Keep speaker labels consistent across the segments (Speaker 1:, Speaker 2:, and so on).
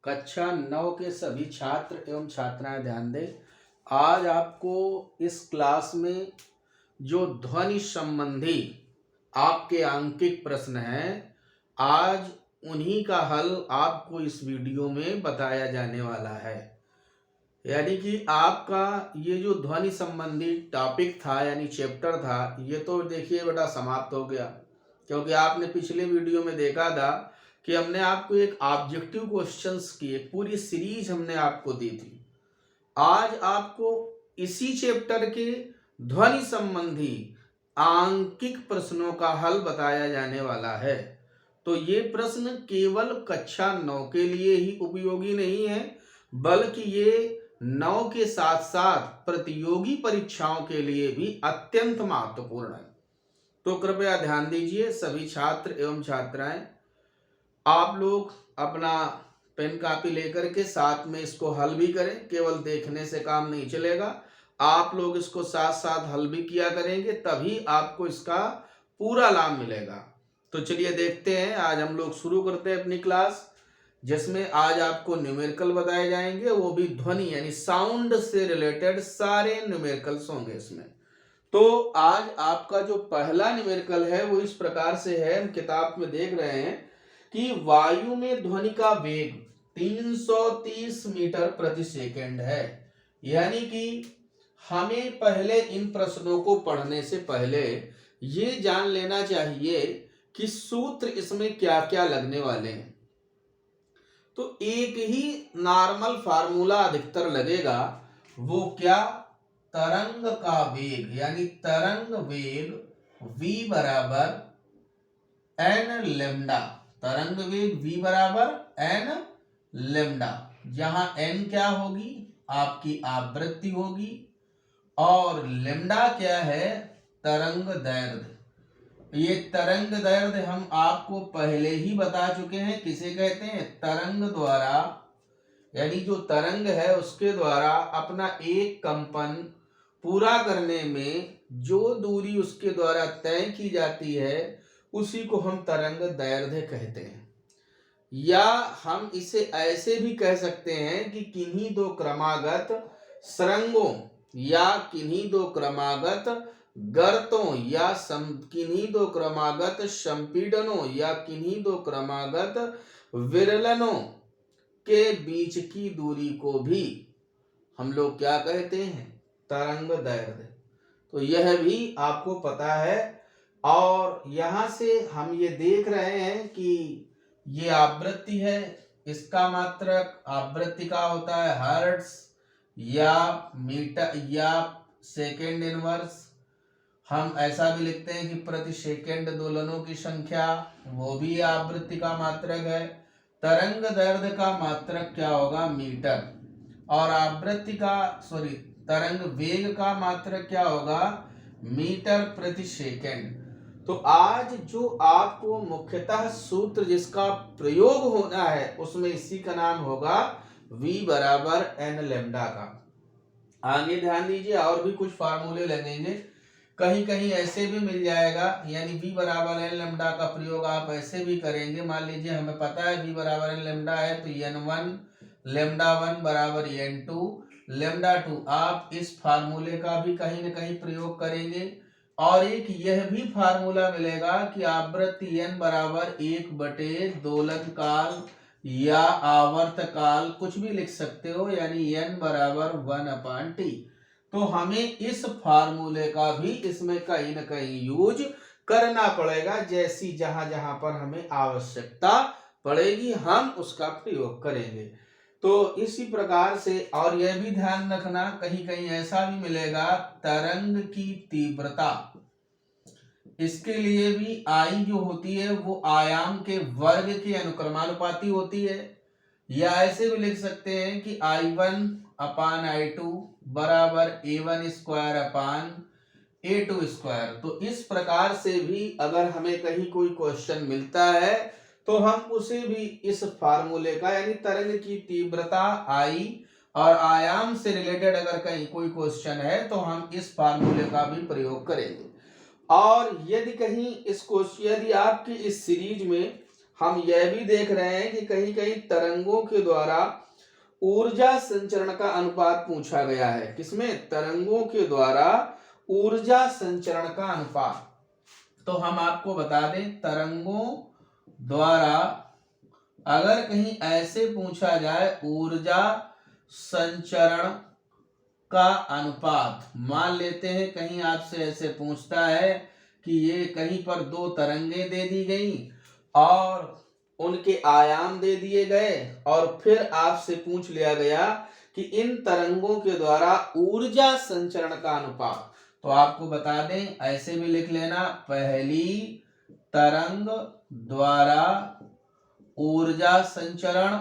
Speaker 1: कक्षा 9 के सभी छात्र एवं छात्राएं ध्यान दें। आज आपको इस क्लास में जो ध्वनि संबंधी आपके अंकित प्रश्न हैं, आज उन्हीं का हल आपको इस वीडियो में बताया जाने वाला है। यानी कि आपका ये जो ध्वनि संबंधी टॉपिक था यानी चैप्टर था, ये तो देखिए बेटा समाप्त हो गया, क्योंकि आपने पिछले वीडियो में देखा था कि हमने आपको एक ऑब्जेक्टिव क्वेश्चंस की एक पूरी सीरीज हमने आपको दी थी। आज आपको इसी चैप्टर के ध्वनि संबंधी आंकिक प्रश्नों का हल बताया जाने वाला है। तो ये प्रश्न केवल कक्षा 9 के लिए ही उपयोगी नहीं है, बल्कि ये 9 के साथ साथ प्रतियोगी परीक्षाओं के लिए भी अत्यंत महत्वपूर्ण है। तो कृपया ध्यान दीजिए सभी छात्र एवं छात्राएं, आप लोग अपना पेन कापी लेकर के साथ में इसको हल भी करें। केवल देखने से काम नहीं चलेगा, आप लोग इसको साथ साथ हल भी किया करेंगे, तभी आपको इसका पूरा लाभ मिलेगा। तो चलिए देखते हैं, आज हम लोग शुरू करते हैं अपनी क्लास, जिसमें आज आपको न्यूमेरिकल बताए जाएंगे, वो भी ध्वनि यानी साउंड से रिलेटेड सारे न्यूमेरिकल्स होंगे इसमें। तो आज आपका जो पहला न्यूमेरिकल है वो इस प्रकार से है, हम किताब में देख रहे हैं कि वायु में ध्वनि का वेग 330 मीटर प्रति सेकंड है। यानी कि हमें पहले इन प्रश्नों को पढ़ने से पहले ये जान लेना चाहिए कि सूत्र इसमें क्या क्या लगने वाले हैं। तो एक ही नॉर्मल फार्मूला अधिकतर लगेगा, वो क्या? तरंग का वेग यानी तरंग वेग v बराबर n लेमडा। तरंग वेग v बराबर n लेमडा, जहां n क्या होगी? आपकी आवृत्ति होगी, और लेमडा क्या है? तरंग दैर्ध्य। ये तरंग दैर्ध्य हम आपको पहले ही बता चुके हैं, किसे कहते हैं? तरंग द्वारा, यानी जो तरंग है उसके द्वारा अपना एक कंपन पूरा करने में जो दूरी उसके द्वारा तय की जाती है, उसी को हम तरंग दैर्ध्य कहते हैं। या हम इसे ऐसे भी कह सकते हैं कि किन्हीं दो क्रमागत सुरंगों या किन्हीं दो क्रमागत गर्तों या किन्हीं दो क्रमागत संपीड़नों या किन्हीं दो क्रमागत विरलनों के बीच की दूरी को भी हम लोग क्या कहते हैं? तरंग दैर्ध्य। तो यह भी आपको पता है। और यहां से हम ये देख रहे हैं कि ये आवृत्ति है, इसका मात्रक आवृत्ति का होता है हर्ट्ज या मीटर या सेकेंड इनवर्स। हम ऐसा भी लिखते हैं कि प्रति सेकेंड दोलनों की संख्या, वो भी आवृत्ति का मात्रक है। तरंग दैर्ध्य का मात्रक क्या होगा? मीटर। और आवृत्ति का तरंग वेग का मात्रक क्या होगा? मीटर प्रति सेकेंड। तो आज जो आपको मुख्यतः सूत्र जिसका प्रयोग होना है, उसमें इसी का नाम होगा v बराबर n लेमडा का। आगे ध्यान दीजिए, और भी कुछ फार्मूले लगेंगे, कहीं कहीं ऐसे भी मिल जाएगा, यानी v बराबर n लेमडा का प्रयोग आप ऐसे भी करेंगे। मान लीजिए हमें पता है v बराबर n लेमडा है, तो n1 लेमडा 1 बराबर n2 लेमडा 2। आप इस फार्मूले का भी कहीं न कहीं प्रयोग करेंगे। और एक यह भी फार्मूला मिलेगा कि आवृत्ति n बराबर 1/2 दोलन काल या आवर्त काल, कुछ भी लिख सकते हो, यानी n बराबर 1/t। तो हमें इस फार्मूले का भी इसमें कहीं न कहीं यूज करना पड़ेगा, जैसी जहां जहां पर हमें आवश्यकता पड़ेगी हम उसका प्रयोग करेंगे। तो इसी प्रकार से, और यह भी ध्यान रखना, कहीं कहीं ऐसा भी मिलेगा तरंग की तीव्रता, इसके लिए भी आई जो होती है वो आयाम के वर्ग के अनुक्रमानुपाती होती है। या ऐसे भी लिख सकते हैं कि I1 अपान I2 बराबर A1 square upon A2 square. तो इस प्रकार से भी अगर हमें कहीं कोई क्वेश्चन मिलता है, तो हम उसे भी इस फार्मूले का, यानी तरंग की तीव्रता I और आयाम से रिलेटेड अगर कहीं कोई क्वेश्चन है, तो हम इस फार्मूले का भी प्रयोग करेंगे। और यदि कहीं यदि आपकी इस सीरीज में हम यह भी देख रहे हैं कि कहीं कहीं तरंगों के द्वारा ऊर्जा संचरण का अनुपात पूछा गया है। किसमें? तरंगों के द्वारा ऊर्जा संचरण का अनुपात। तो हम आपको बता दें, तरंगों द्वारा अगर कहीं ऐसे पूछा जाए ऊर्जा संचरण का अनुपात, मान लेते हैं कहीं आपसे ऐसे पूछता है कि ये कहीं पर दो तरंगे दे दी गई और उनके आयाम दे दिए गए और फिर आपसे पूछ लिया गया कि इन तरंगों के द्वारा ऊर्जा संचरण का अनुपात। तो आपको बता दें, ऐसे भी लिख लेना, पहली तरंग द्वारा ऊर्जा संचरण,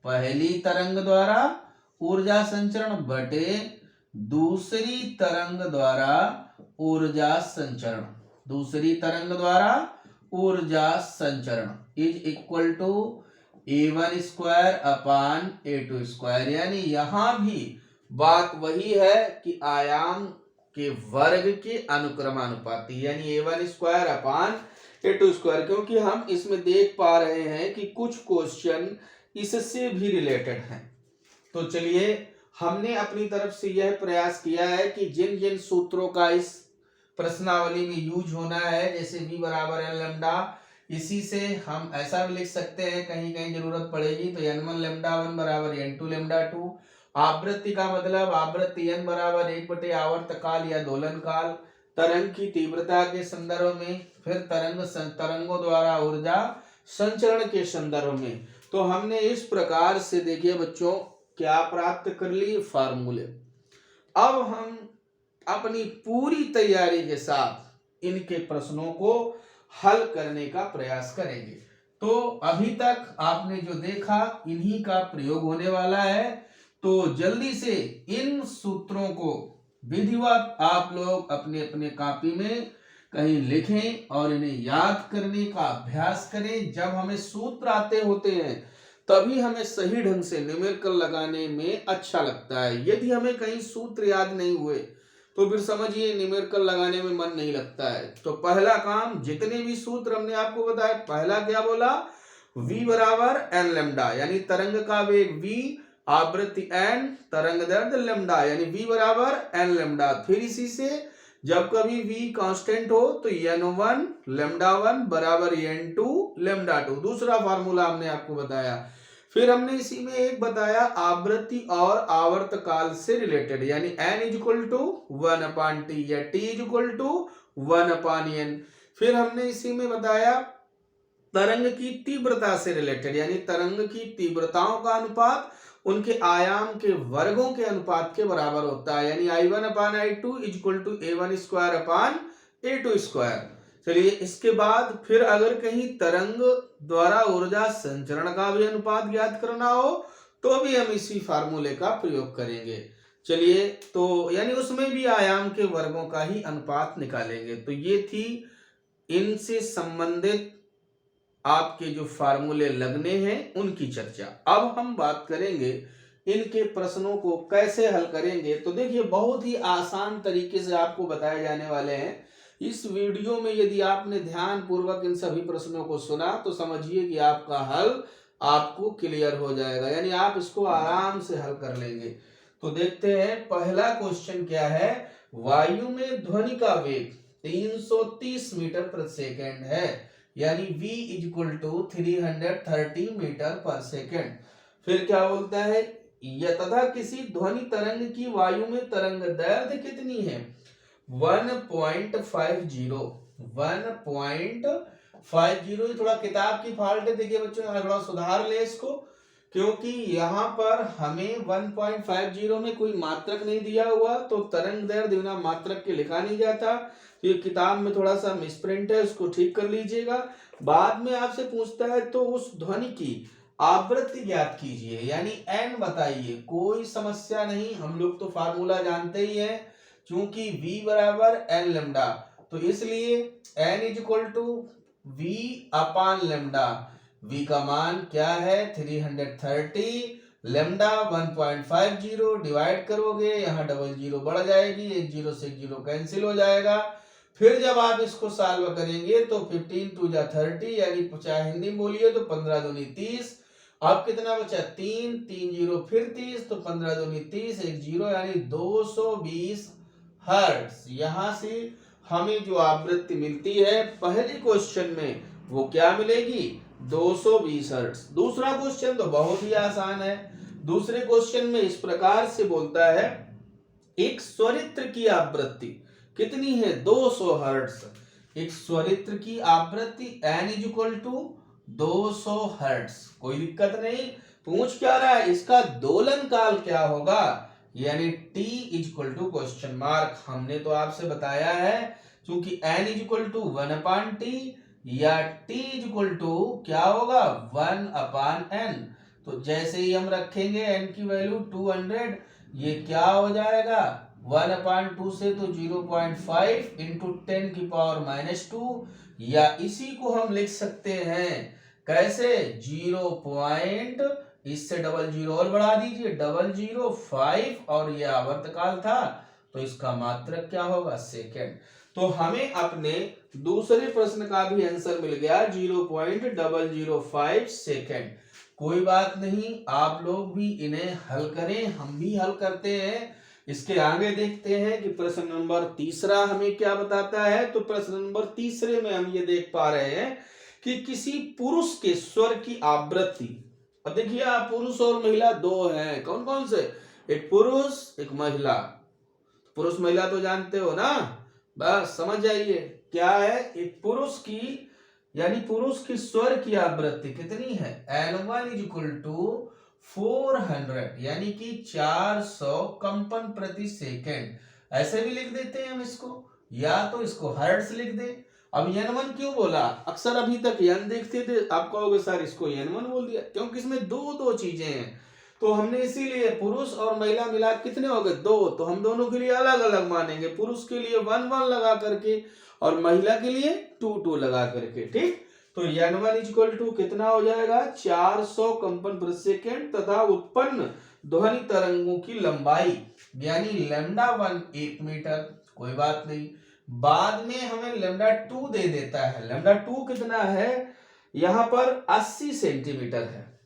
Speaker 1: पहली तरंग द्वारा ऊर्जा संचरण बटे दूसरी तरंग द्वारा ऊर्जा संचरण, दूसरी तरंग द्वारा ऊर्जा संचरण is equal to A1 square upon A2 square. यानी यहां भी बात वही है कि आयाम के वर्ग के अनुक्रमानुपाती, यानी A1 square upon A2 square, क्योंकि हम इसमें देख पा रहे हैं कि कुछ क्वेश्चन इससे भी रिलेटेड हैं। तो चलिए, हमने अपनी तरफ से यह प्रयास किया है कि जिन जिन सूत्रों का इस प्रश्नावली में यूज होना है, जैसे v बराबर n लैम्डा, इसी से हम ऐसा भी लिख सकते हैं कहीं कहीं जरूरत पड़ेगी तो n1 लैम्डा 1 बराबर n2 लैम्डा 2। आवृत्ति का मतलब आवृत्ति n बराबर 1 बटे आवर्त काल या दोलन काल, तरंग की तीव्रता के संदर्भ में, फिर तरंगों द्वारा ऊर्जा संचरण के संदर्भ में। तो हमने इस प्रकार से देखिए बच्चों क्या प्राप्त कर ली, फार्मूले। अब हम अपनी पूरी तैयारी के साथ इनके प्रश्नों को हल करने का प्रयास करेंगे। तो अभी तक आपने जो देखा इन्हीं का प्रयोग होने वाला है। तो जल्दी से इन सूत्रों को विधिवत आप लोग अपने अपने कॉपी में कहीं लिखें और इन्हें याद करने का अभ्यास करें। जब हमें सूत्र आते होते हैं तभी हमें सही ढंग से न्यूमेरिकल लगाने में अच्छा लगता है। यदि हमें कहीं सूत्र याद नहीं हुए तो फिर समझिए न्यूमेरिकल लगाने में मन नहीं लगता है। तो पहला काम, जितने भी सूत्र हमने आपको बताया, पहला क्या बोला, v बराबर n लैम्डा, यानी तरंग का वेग v, आवृत्ति n, तरंग दैर्ध्य लैम्डा, यानी v बराबर n लैम्डा। फिर इसी से जब कभी v कांस्टेंट हो तो n1 लैम्डा 1 बराबर n2 लैम्डा 2, दूसरा फार्मूला हमने आपको बताया। फिर हमने इसी में एक बताया आवृत्ति और आवर्त काल से रिलेटेड, यानी n इक्वल टू 1/t या t इक्वल टू 1/n। फिर हमने इसी में बताया तरंग की तीव्रता से रिलेटेड, यानी तरंग की तीव्रताओं का अनुपात उनके आयाम के वर्गों के अनुपात के बराबर होता है, यानी I1/I2 equal to A1 square upon A2 square. चलिए, इसके बाद फिर अगर कहीं तरंग द्वारा ऊर्जा संचरण का भी अनुपात ज्ञात करना हो तो भी हम इसी फार्मूले का प्रयोग करेंगे। चलिए, तो यानी उसमें भी आयाम के वर्गों का ही अनुपात निकालेंगे। तो ये थी इनसे संबंधित आपके जो फार्मूले लगने हैं उनकी चर्चा। अब हम बात करेंगे इनके प्रश्नों को कैसे हल करेंगे। तो देखिए, बहुत ही आसान तरीके से आपको बताए जाने वाले हैं। इस वीडियो में यदि आपने ध्यान पूर्वक इन सभी प्रश्नों को सुना तो समझिए कि आपका हल आपको क्लियर हो जाएगा, यानी आप इसको आराम से हल कर लेंगे। तो देखते हैं पहला क्वेश्चन क्या है। वायु में ध्वनि का वेग 330 मीटर प्रति सेकेंड है, यानी v इक्वल टू 330 मीटर पर सेकेंड। फिर क्या बोलता है, तथा किसी ध्वनि तरंग की वायु में तरंग दैर्ध्य कितनी है, 1.50। 1.50, थोड़ा किताब की फॉल्ट है, देखिए बच्चों थोड़ा सुधार ले इसको, क्योंकि यहाँ पर हमें 1.50 में कोई मात्रक नहीं दिया हुआ, तो तरंग दैर्ध्य बिना मात्रक के लिखा नहीं जाता। तो ये किताब में थोड़ा सा मिसप्रिंट है, उसको ठीक कर लीजिएगा। बाद में आपसे पूछता है तो उस ध्वनि की आवृत्ति ज्ञात कीजिए, यानी n बताइए। कोई समस्या नहीं, हम लोग तो फार्मूला जानते ही हैं, क्योंकि v बराबर n लैम्डा, तो इसलिए n equal to v upon lambda. v का मान क्या है, 330, लैम्डा 1.50, डिवाइड करोगे यहाँ डबल जीरो बढ़ जाएगी, एक जीरो से एक जीरो कैंसिल हो जाएगा। फिर जब आप इसको सॉल्व करेंगे तो 15 2 जा 30, यानी चाहे हिंदी में बोलिए तो 15 दूनी 30। अब कितना बचा 3 3 जीरो फिर 30, तो 15 दूनी 30 1 जीरो, यानी 220 हर्ट्ज। यहां से हमें जो आवृत्ति मिलती है पहले क्वेश्चन में वो क्या मिलेगी 220 हर्ट्ज। दूसरा क्वेश्चन तो बहुत ही आसान है। दूसरे क्वेश्चन में इस प्रकार से बोलता है एक स्वरित्र की आवृत्ति कितनी है 200 हर्ट्ज। एक स्वरित्र की आवृत्ति n is equal to 200 hertz. कोई दिक्कत नहीं। पूछ क्या रहा है इसका दोलन काल क्या होगा, यानी t is equal to question mark. हमने तो आपसे बताया है क्योंकि n is equal to 1/t या t इज इक्वल टू क्या होगा 1/n। तो जैसे ही हम रखेंगे n की वैल्यू 200, ये क्या हो जाएगा 1/2 से तो 0.5 इंटू 10 की पावर -2, या इसी को हम लिख सकते हैं कैसे 0. इससे डबल जीरो और बढ़ा दीजिए 005, और यह आवर्तकाल था तो इसका मात्रक क्या होगा सेकेंड। तो हमें अपने दूसरे प्रश्न का भी आंसर मिल गया 0.005 सेकेंड। कोई बात नहीं, आप लोग भी इन्हें हल करें, हम भी हल करते हैं। इसके आगे देखते हैं कि प्रश्न नंबर तीसरा हमें क्या बताता है। तो प्रश्न नंबर तीसरे में हम ये देख पा रहे हैं कि किसी पुरुष के स्वर की आवृत्ति, अब देखिए आप पुरुष और महिला दो हैं, कौन कौन से, एक पुरुष एक महिला। पुरुष महिला तो जानते हो ना, बस समझ जाइए क्या है। एक पुरुष की यानी पुरुष की स्वर की आवृत्ति कितनी है N1 इज इक्वल टू 400, यानी कि 400 कंपन प्रति सेकेंड। ऐसे भी लिख देते हैं हम इसको, या तो इसको हर्ट्ज लिख दे। अब N1 क्यों बोला, अक्सर अभी तक N देखते थे, आप कहोगे सर इसको N1 बोल दिया, क्योंकि इसमें दो चीजें हैं। तो हमने इसीलिए पुरुष और महिला मिला कितने हो गए 2, तो हम दोनों के लिए अलग अलग मानेंगे, पुरुष के लिए 1 1 लगा करके और महिला के लिए 2 2 लगा करके, ठीक। तो N1 इज इक्वल टू कितना हो जाएगा 400 कंपन प्रति सेकेंड, तथा उत्पन्न ध्वनि तरंगों की लंबाई यानी λ1 1 मीटर। कोई बात नहीं, बाद में हमें λ2 दे देता है। λ2 कितना है, यहां पर 80 सेंटीमीटर है।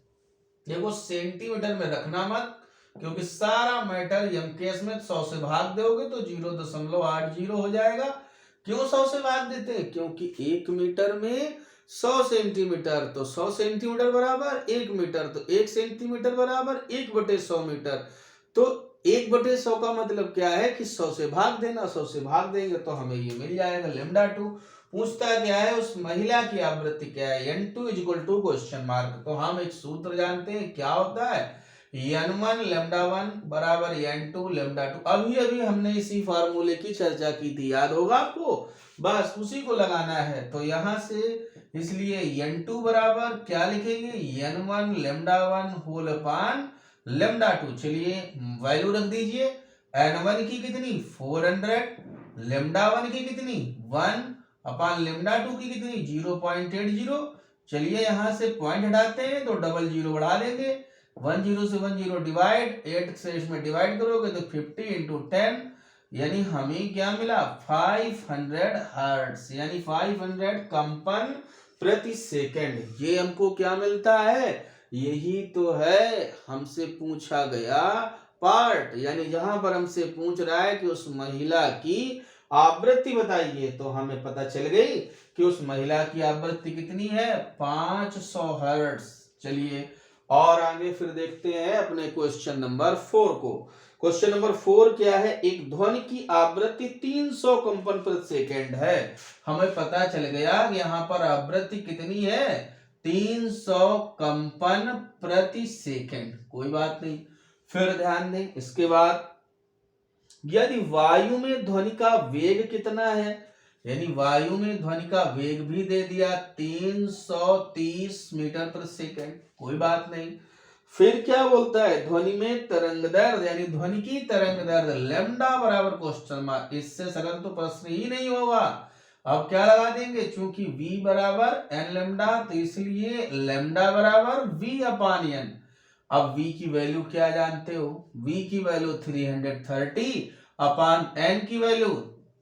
Speaker 1: देखो सेंटीमीटर में रखना मत, क्योंकि सारा मैटर एमकेएस में 100 से भाग दोगे तो 0.80 हो जाएगा। क्यों 100 से भाग देते हैं, क्योंकि 1 मीटर में 100 सेंटीमीटर, तो 100 सेंटीमीटर बराबर 1 मीटर, तो 1 सेंटीमीटर बराबर 1/100 मीटर। तो 1/100 का मतलब क्या है कि 100 से भाग देना, 100 से भाग देंगे तो हमें ये मिल जाएगा λ2। पूछता क्या है उस महिला की आवृत्ति क्या है N2 is equal to question mark. तो हम एक सूत्र जानते हैं क्या होता है N1 λ1 बराबर N2 λ2। अभी अभी हमने इसी फार्मूले की चर्चा की थी, याद होगा आपको, बस उसी को लगाना है। तो यहां से इसलिए N2 बराबर क्या लिखेंगे N1 λ1 होल अपान λ2। चलिए वैल्यू रख दीजिए, N1 की कितनी 400, λ1 की कितनी 1 अपान λ2 की कितनी 0.80। चलिए यहां से पॉइंट हटाते हैं तो 00 बढ़ा लेंगे, 10 से 10 डिवाइड, 8 से इसमें डिवाइड करोगे तो 50 इंटू 10, यानी हमें क्या मिला 500 हर्ट्ज, यानी 500 कंपन प्रति सेकंड। ये हमको क्या मिलता है, यही तो है हमसे पूछा गया पार्ट, यानी जहां पर हमसे पूछ रहा है कि उस महिला की आवृत्ति बताइए, तो हमें पता चल गई कि उस महिला की आवृत्ति कितनी है 500 हर्ट्ज। चलिए और आगे फिर देखते हैं अपने क्वेश्चन नंबर 4 को। क्वेश्चन नंबर 4 क्या है, एक ध्वनि की आवृत्ति 300 कंपन प्रति सेकंड है। हमें पता चल गया कि यहाँ पर आवृत्ति कितनी है 300 कंपन प्रति सेकंड। कोई बात नहीं, फिर ध्यान दें इसके बाद यदि वायु में ध्वनि का वेग कितना है, यानी वायु में ध्वनि का वेग भी दे दिया 330 मीटर प्रति सेकंड। कोई बात नहीं, फिर क्या बोलता है ध्वनि में तरंग दैर्घ्य यानी ध्वनि की तरंग दैर्घ्य लैम्डा बराबर क्वेश्चन मार्क। इससे सरल तो प्रश्न ही नहीं होगा। अब क्या लगा देंगे, चूंकि v बराबर n लैम्डा, तो इसलिए लैम्डा बराबर v अपान n। अब v की वैल्यू क्या जानते हो, v की वैल्यू 330 अपान n की वैल्यू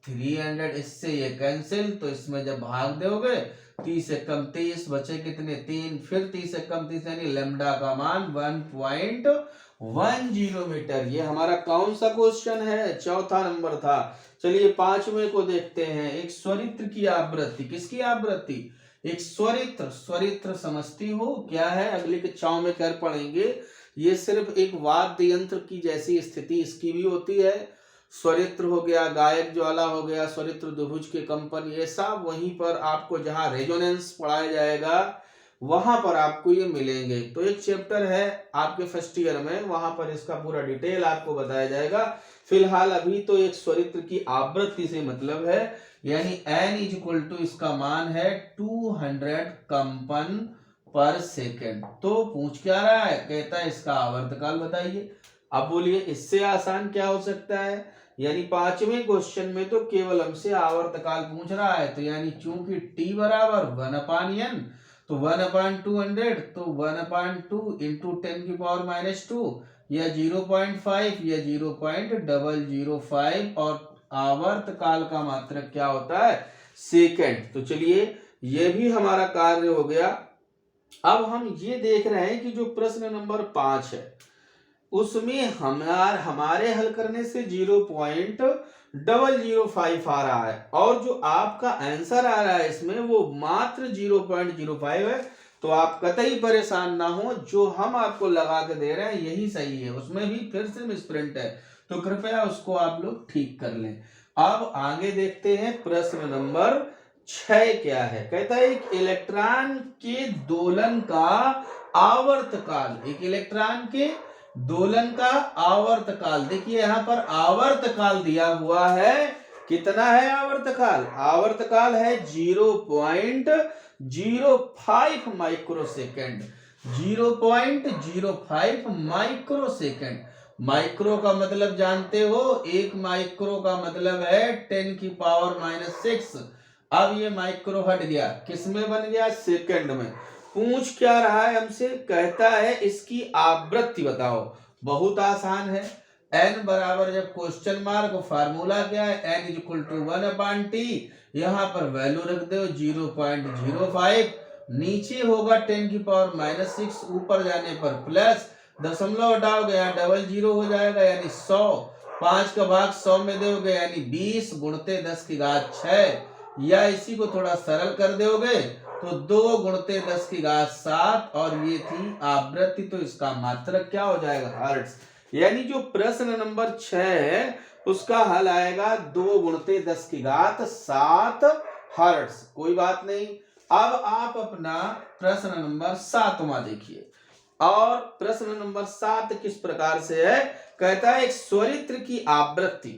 Speaker 1: 300, इससे ये कैंसिल, तो इसमें जब भाग दोगे 30 से कम 30 बचे कितने 3, फिर 30 से कम 30 यानी लैम्डा का मान 1.10 मीटर। ये हमारा कौन सा क्वेश्चन है? चौथा नंबर था। चलिए पांचवें को देखते हैं। एक स्वरित्र की आवृत्ति, किसकी आवृत्ति? एक स्वरित्र। स्वरित्र समझती हो क्या है? अगली कक्षाओं में कर पढ़ेंगे। ये सिर्फ एक वाद्य यंत्र की जैसी स्थिति इसकी भी होती है। स्वरित्र हो गया, गायक ज्वाला हो गया, स्वरित्र द्विभुज के कंपन, ये सब वहीं पर आपको जहां रेजोनेंस पढ़ाया जाएगा वहां पर आपको ये मिलेंगे। तो एक चैप्टर है आपके फर्स्ट ईयर में, वहां पर इसका पूरा डिटेल आपको बताया जाएगा। फिलहाल अभी तो एक स्वरित्र की आवृत्ति से मतलब है, यानी n = इसका मान है 200 कंपन पर सेकेंड। तो पूछ क्या रहा है? कहता है इसका आवर्तकाल बताइए। अब बोलिए इससे आसान क्या हो सकता है? यानी पांचवें क्वेश्चन में तो केवल हमसे आवर्तकाल पूछ रहा है, तो यानी चूंकि t बराबर 1/n, तो 1/200, तो 1/2 इंटू 10⁻⁻², या 0.5 या 0.005, और आवर्तकाल का मात्रक क्या होता है? सेकेंड। तो चलिए ये भी हमारा कार्य हो गया। अब हम ये देख रहे हैं कि जो प्रश्न नंबर 5 है उसमें हमारे हल करने से 0.005 आ रहा है, और जो आपका आंसर आ रहा है इसमें वो मात्र 0.05 है। तो आप कतई परेशान ना हो, जो हम आपको लगा के दे रहे हैं यही सही है, उसमें भी फिर से मिसप्रिंट है, तो कृपया उसको आप लोग ठीक कर लें। अब आगे देखते हैं प्रश्न नंबर 6 क्या है। कहता है एक इलेक्ट्रॉन के दोलन का आवर्तकाल, एक इलेक्ट्रॉन के दोलन का आवर्तकाल। देखिए यहाँ पर आवर्तकाल दिया हुआ है, कितना है आवर्तकाल? आवर्तकाल है 0.05 माइक्रोसेकंड, 0.05 माइक्रोसेकंड। माइक्रो का मतलब जानते हो, एक माइक्रो का मतलब है 10⁻⁻6। अब ये माइक्रो हट गया, किसमें बन गया? सेकंड में। पूछ क्या रहा है हमसे? कहता है इसकी आवृत्ति बताओ। बहुत आसान है। n बराबर जब क्वेश्चन मार्क, फार्मूला क्या है? n = 1/t, यहाँ पर वैल्यू रख दो 0.05, नीचे होगा 10⁻⁻6, ऊपर जाने पर प्लस, दशमलव हटाओगे यहाँ 00 हो जाएगा, यानी 100। 5 का भाग 100 में दोगे यानी 20 × 10⁶, या इसी को थोड़ा सरल कर दोगे तो 2 × 10⁷, और ये थी आवृत्ति। तो इसका मात्रक क्या हो जाएगा? हर्ट्ज। यानी जो प्रश्न नंबर 6 है उसका हल आएगा 2 × 10�7 हर्ट्ज। कोई बात नहीं। अब आप अपना प्रश्न नंबर 7वां देखिए, और प्रश्न नंबर 7 किस प्रकार से है? कहता है एक स्वरित्र की आवृत्ति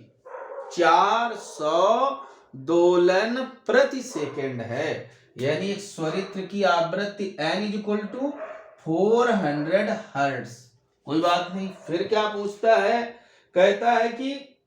Speaker 1: 400 दोलन प्रति सेकेंड है, यानी एक स्वरित्र की आवृत्ति n = 400 हर्ट्ज। कोई बात नहीं। फिर क्या पूछता है? कहता है कि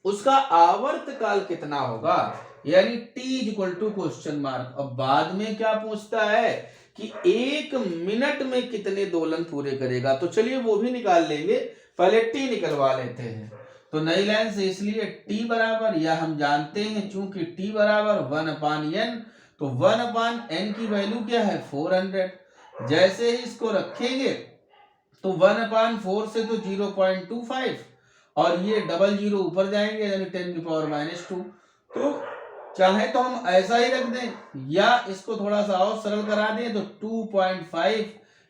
Speaker 1: उसका आवर्तकाल कितना होगा, यानी t = अब बाद में क्या पूछता है कि 1 मिनट में कितने दोलन पूरे करेगा। तो चलिए वो भी निकाल लेंगे, पहले t निकलवा लेते हैं। तो नई लाइन से इसलिए t बराबर, या हम जानते हैं चूंकि t बराबर 1/n, तो 1/n की वैल्यू क्या है? 400। जैसे ही इसको रखेंगे तो 1/4 से तो 0.25, और ये 00 ऊपर जाएंगे यानी 10⁻⁻²। तो चाहे तो हम ऐसा ही रख दें, या इसको थोड़ा सा और सरल करा दें तो 2.5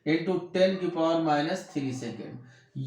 Speaker 1: × 10⁻³ सेकेंड।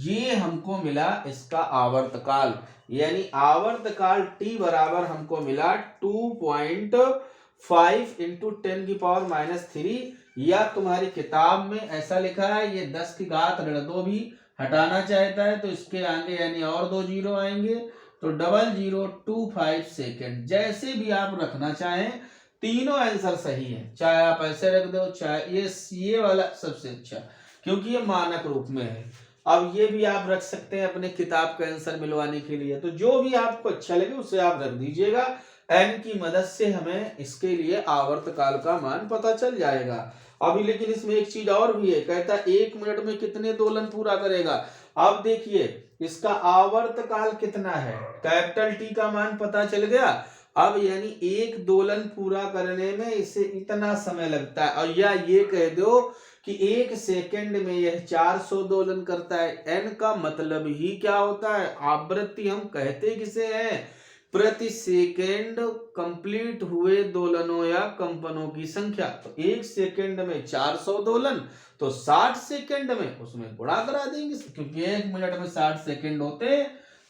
Speaker 1: ये हमको मिला इसका आवर्तकाल, यानी आवर्तकाल t बराबर हमको मिला 2.5 × 10⁻³ या तुम्हारी किताब में ऐसा लिखा है, ये 10⁻² भी हटाना चाहता है तो इसके आगे यानी और 2 जीरो आएंगे, तो 0025 सेकेंड। जैसे भी आप रखना चाहें, तीनों आंसर सही है, चाहे आप ऐसे रख दो, चाहे ये वाला सबसे अच्छा, क्योंकि ये मानक रूप में है। अब ये भी आप रख सकते हैं अपने किताब का आंसर मिलवाने के लिए, तो जो भी आपको अच्छा लगे उसे आप रख दीजिएगा। n की मदद से हमें इसके लिए आवर्तकाल का मान पता चल जाएगा। अभी लेकिन इसमें एक चीज और भी है, कहता है 1 मिनट में कितने दोलन पूरा करेगा। अब देखिए इसका आवर्तकाल कितना है, कैपिटल T का मान पता चल गया, अब यानी एक दोलन पूरा करने में इसे इतना समय लगता है, और या ये कह दो कि 1 सेकंड में यह 400 दोलन करता है। n का मतलब ही क्या होता है? आवृत्ति हम कहते किसे हैं? प्रति सेकंड कंप्लीट हुए दोलनों या कंपनों की संख्या। तो 1 सेकंड में 400 दोलन, तो 60 सेकंड में उसमें गुणा करा देंगे, क्योंकि 1 मिनट में 60 सेकंड होते,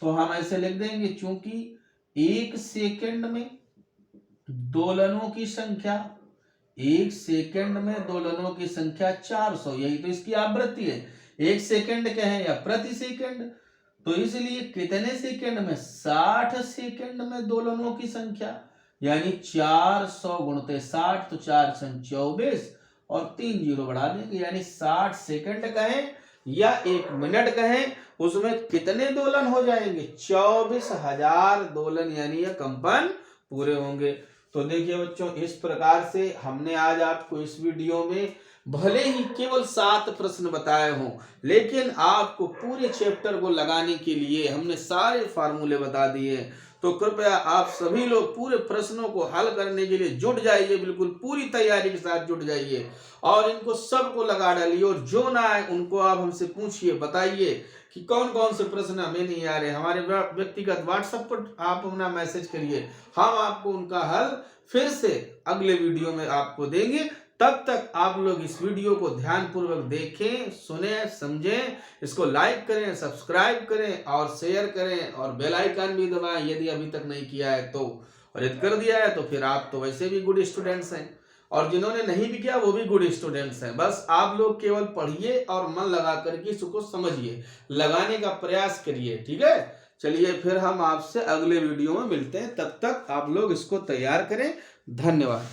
Speaker 1: तो हम ऐसे लिख देंगे चूंकि 1 सेकंड में दोलनों की संख्या, 1 सेकंड में दोलनों की संख्या 400, यही तो इसकी आवृत्ति है। 1 सेकंड कहें या प्रति सेकंड, तो इसलिए कितने सेकंड में? 60 सेकंड में दोलनों की संख्या, यानी 400 गुणते 60, तो 4 × 24 और 3 जीरो बढ़ा देंगे, यानी 60 सेकंड कहें या 1 मिनट कहें, उसमें कितने दोलन हो जाएंगे? 24,000 दोलन यानी यह कंपन पूरे होंगे। तो देखिए बच्चों, इस प्रकार से हमने आज आपको इस वीडियो में भले ही केवल 7 प्रश्न बताए हों, लेकिन आपको पूरे चैप्टर को लगाने के लिए हमने सारे फार्मूले बता दिए। तो कृपया आप सभी लोग पूरे प्रश्नों को हल करने के लिए जुट जाइए, बिल्कुल पूरी तैयारी के साथ जुट जाइए और इनको सबको लगा डालिए, और जो ना आए उनको आप हमसे पूछिए, बताइए कि कौन कौन से प्रश्न हमें नहीं आ रहे। हमारे व्यक्तिगत व्हाट्सएप पर आप अपना मैसेज करिए, हम आपको उनका हल फिर से अगले वीडियो में आपको देंगे। तब तक आप लोग इस वीडियो को ध्यानपूर्वक देखें, सुने, समझें, इसको लाइक करें, सब्सक्राइब करें और शेयर करें, और बेल आइकन भी दबाएं यदि अभी तक नहीं किया है तो, और यदि कर दिया है तो फिर आप तो वैसे भी गुड स्टूडेंट्स हैं, और जिन्होंने नहीं भी किया वो भी गुड स्टूडेंट्स हैं। बस आप लोग केवल पढ़िए और मन लगा करके इसको समझिए, लगाने का प्रयास करिए। ठीक है, चलिए फिर हम आपसे अगले वीडियो में मिलते हैं, तब तक आप लोग इसको तैयार करें। धन्यवाद।